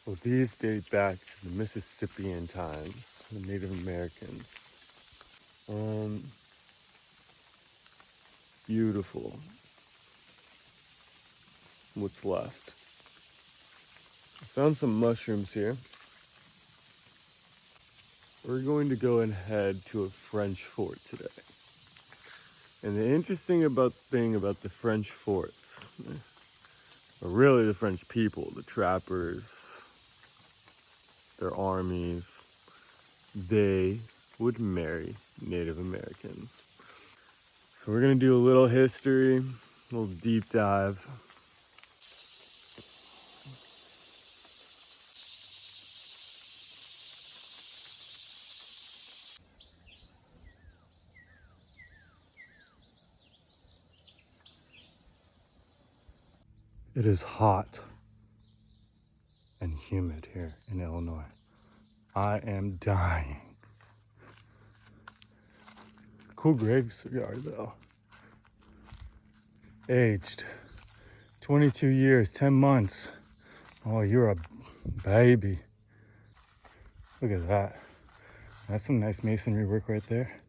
Well, these date back to the Mississippian times, the Native Americans. Um, Beautiful. What's left? I found some mushrooms here. We're going to go and head to a French fort today. And the interesting thing about the French forts, or really the French people, the trappers, their armies, they would marry Native Americans. So we're gonna do a little history, a little deep dive. It is hot and humid here in Illinois. I am dying. Cool Greg cigar though. Aged 22 years, 10 months. Oh, you're a baby. Look at that. That's some nice masonry work right there.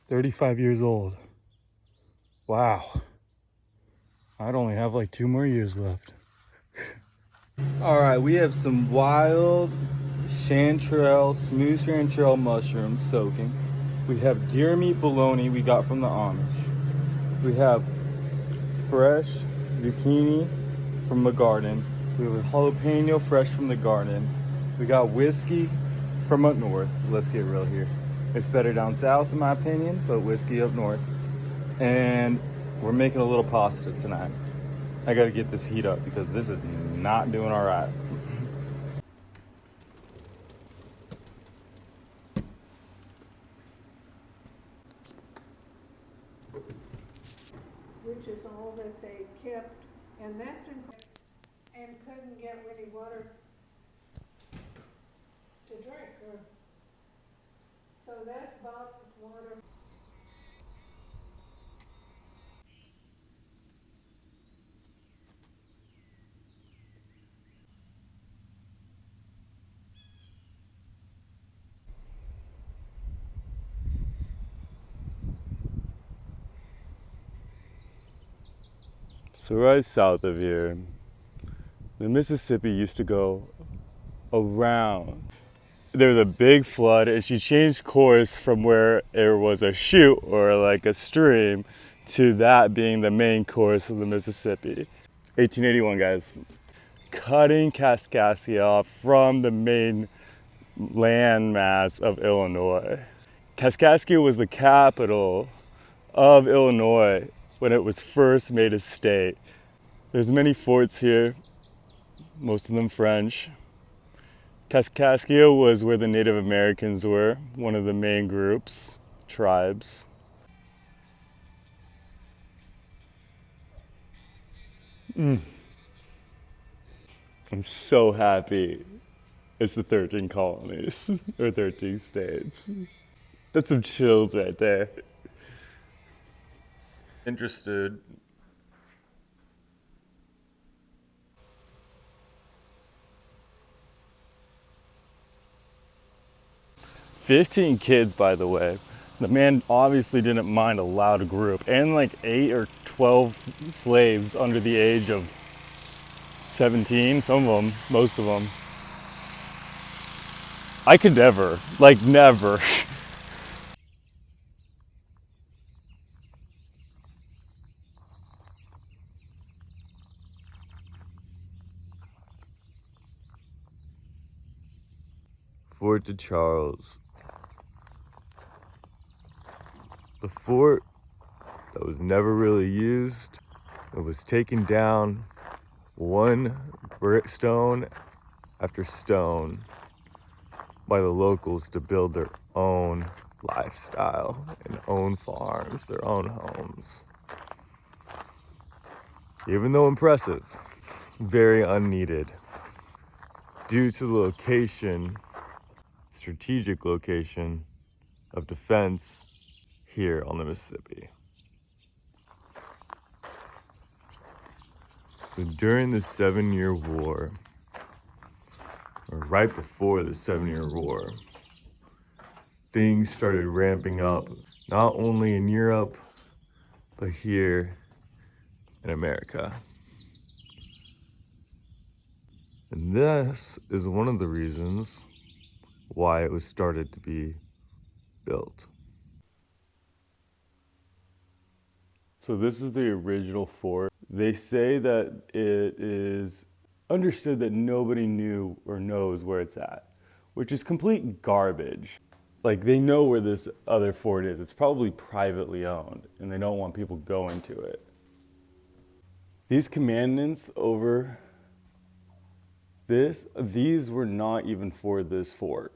35 years old. Wow. I'd only have like 2 more years left. All right, we have some wild chanterelle, smooth chanterelle mushrooms soaking. We have deer meat bologna we got from the Amish. We have fresh zucchini from the garden. We have a jalapeno fresh from the garden. We got whiskey from up north. Let's get real here. It's better down south in my opinion, but whiskey up north. And we're making a little pasta tonight. I gotta get this heat up because this is not doing all right. Which is all that they kept, and that's and couldn't get any water to drink, or, so that's bottled water. So right south of here, the Mississippi used to go around. There was a big flood and she changed course from where there was a chute or like a stream to that being the main course of the Mississippi. 1881, guys. Cutting Kaskaskia off from the main landmass of Illinois. Kaskaskia was the capital of Illinois when it was first made a state. There's many forts here, most of them French. Kaskaskia was where the Native Americans were, one of the main groups, tribes. I'm so happy it's the 13 colonies, or 13 states. That's some chills right there. Interested. 15 kids, by the way. The man obviously didn't mind a loud group, and like 8 or 12 slaves under the age of 17, some of them, most of them. I could never, like never. Fort de Charles. The fort that was never really used. It was taken down one stone after stone by the locals to build their own lifestyle and own farms, their own homes. Even though impressive, very unneeded due to the location, strategic location of defense here on the Mississippi. During the 7-Year War, or right before the 7-Year War, things started ramping up, not only in Europe, but here in America. And this is one of the reasons why it was started to be built. So this is the original fort. They say that it is understood that nobody knew or knows where it's at, which is complete garbage. Like, they know where this other fort is. It's probably privately owned, and they don't want people going to it. These commandments over these were not even for this fort.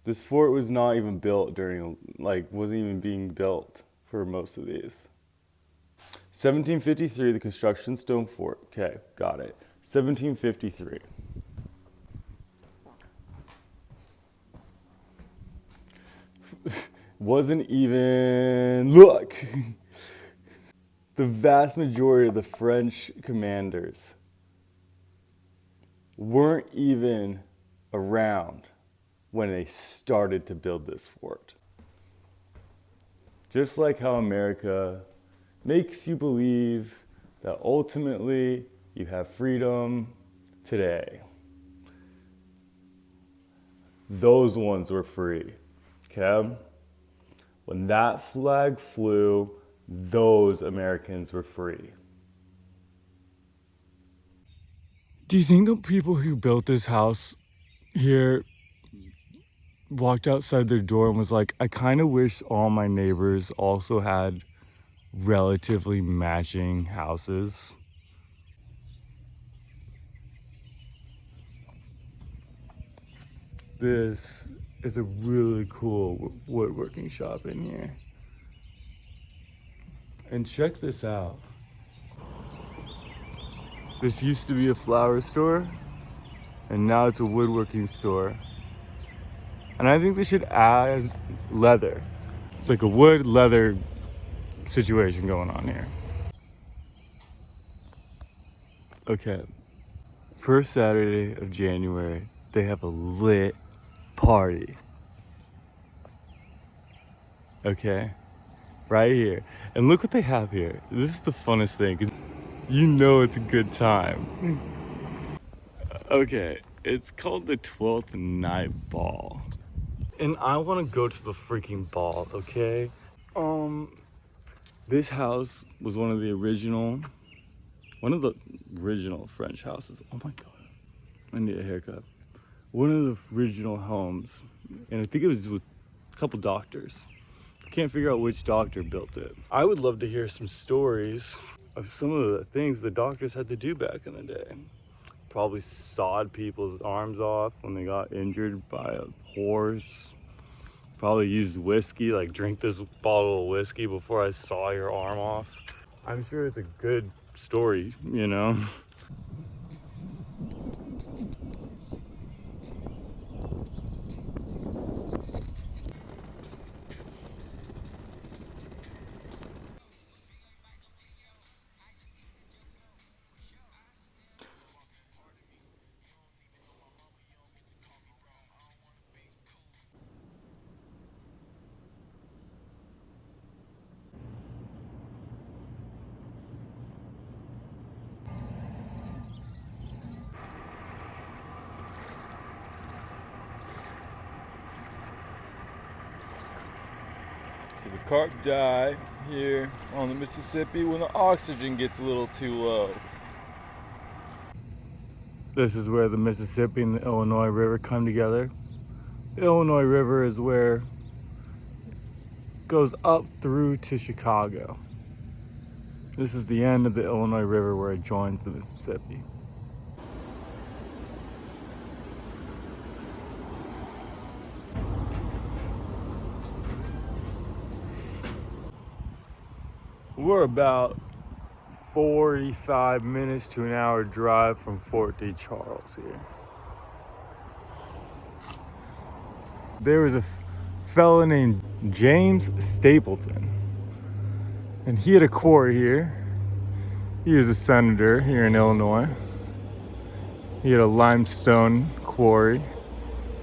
This fort was not even built wasn't even being built for most of these. 1753, the construction stone fort. Okay, got it. 1753. Wasn't even, look, the vast majority of the French commanders weren't even around when they started to build this fort. Just like how America makes you believe that ultimately you have freedom today. Those ones were free, okay? When that flag flew, those Americans were free. Do you think the people who built this house here walked outside their door and was like, I kind of wish all my neighbors also had relatively matching houses? This is a really cool woodworking shop in here. And check this out. This used to be a flower store, and now it's a woodworking store. And I think they should add leather, like a wood leather situation going on here. Okay, first Saturday of January, they have a lit party. Okay, right here. And look what they have here. This is the funnest thing, 'cause you know it's a good time. Okay, it's called the 12th Night Ball. And I want to go to the freaking ball, okay? This house was one of the original French houses. Oh my God, I need a haircut. One of the original homes, and I think it was with a couple doctors. I can't figure out which doctor built it. I would love to hear some stories of some of the things the doctors had to do back in the day. Probably sawed people's arms off when they got injured by a horse. Probably used whiskey, like drink this bottle of whiskey before I saw your arm off. I'm sure it's a good story, you know? So the carp die here on the Mississippi when the oxygen gets a little too low. This is where the Mississippi and the Illinois River come together. The Illinois River is where it goes up through to Chicago. This is the end of the Illinois River where it joins the Mississippi. We're about 45 minutes to an hour drive from Fort D. Charles here. There was a fella named James Stapleton, and he had a quarry here, He was a senator here in Illinois. He had a limestone quarry,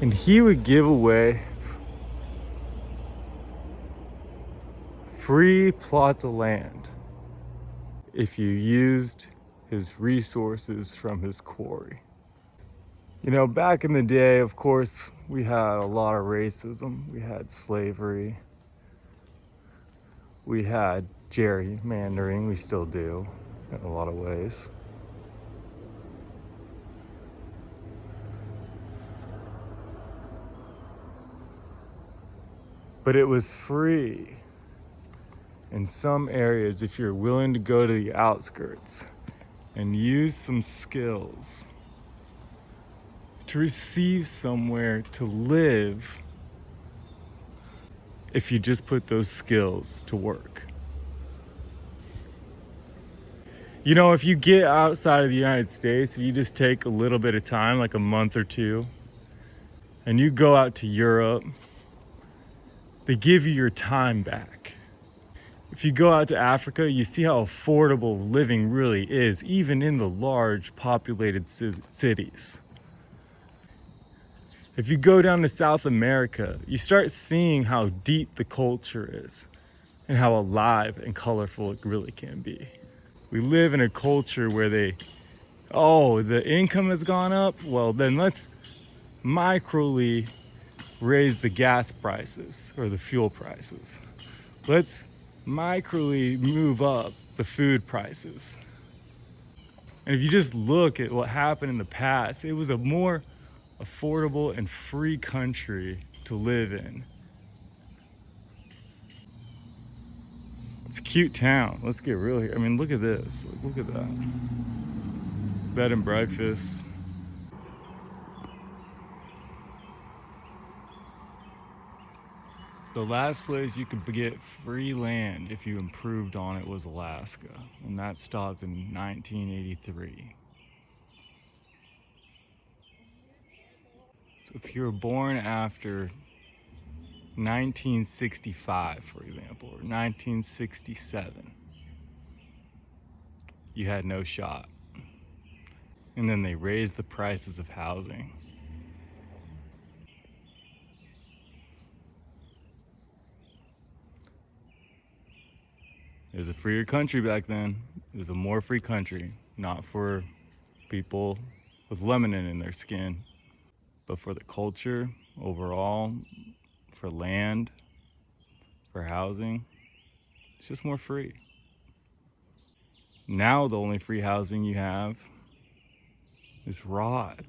and he would give away free plots of land if you used his resources from his quarry. You know, back in the day, of course, we had a lot of racism. We had slavery. We had gerrymandering. We still do in a lot of ways. But it was free in some areas if you're willing to go to the outskirts and use some skills to receive somewhere to live if you just put those skills to work. You know, if you get outside of the United States, if you just take a little bit of time, like a month or two, and you go out to Europe, they give you your time back. If you go out to Africa, you see how affordable living really is, even in the large populated cities. If you go down to South America, you start seeing how deep the culture is and how alive and colorful it really can be. We live in a culture where the income has gone up. Well, then let's microly raise the gas prices or the fuel prices. Let's microly move up the food prices. And if you just look at what happened in the past, it was a more affordable and free country to live in. It's a cute town. Let's get real here. I mean, look at this. Look at that. Bed and breakfast. The last place you could get free land if you improved on it was Alaska, and that stopped in 1983. So if you were born after 1965, for example, or 1967, you had no shot. And then they raised the prices of housing. It was a freer country back then. It was a more free country, not for people with lemon in their skin, but for the culture overall, for land, for housing. It's just more free. Now the only free housing you have is rot.